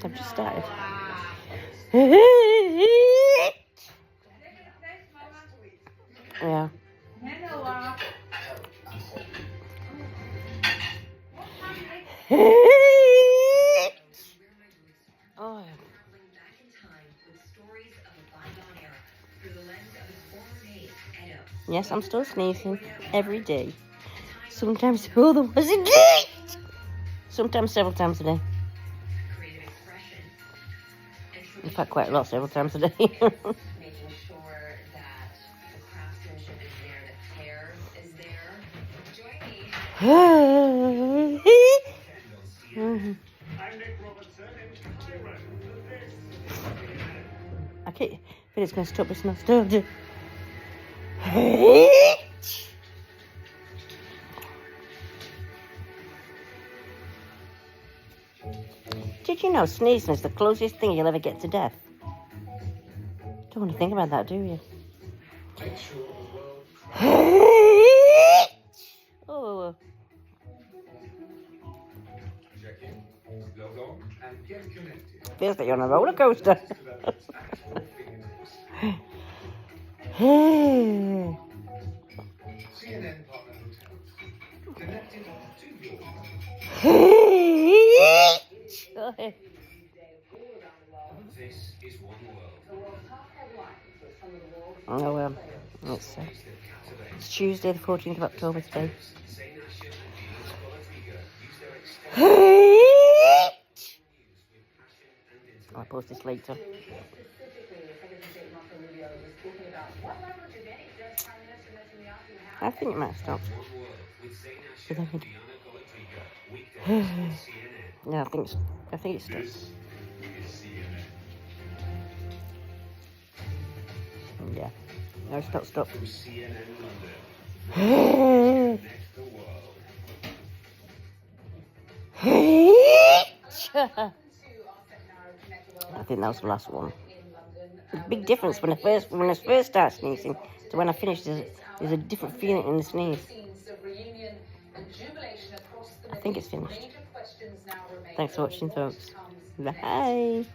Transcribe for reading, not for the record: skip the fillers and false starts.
I've just started. Yeah. Oh. Yes, I'm still sneezing every day. Sometimes more than once a day. Sometimes several times a day. In fact, quite a lot, several times a day. Making sure that the craftsmanship is there, the care is there. Join me. I'm Nick Robertson and Cairo for this. I can't, but it's going to stop. It's not starting. Did you know sneezing is the closest thing you'll ever get to death? Don't want to think about that, do you? Oh. Feels like you're on a roller coaster. CNN partner hotels connected to your This is one world. Oh well, it's Tuesday the 14th of October today. I'll post this later. I think it might have stopped. No, I think it's stopped. Yeah. No, it's not stopped. I think that was the last one. There's a big difference when I first start sneezing to when I finish. There's a different feeling in the sneeze. I think it's finished. Thanks for watching, folks. Bye.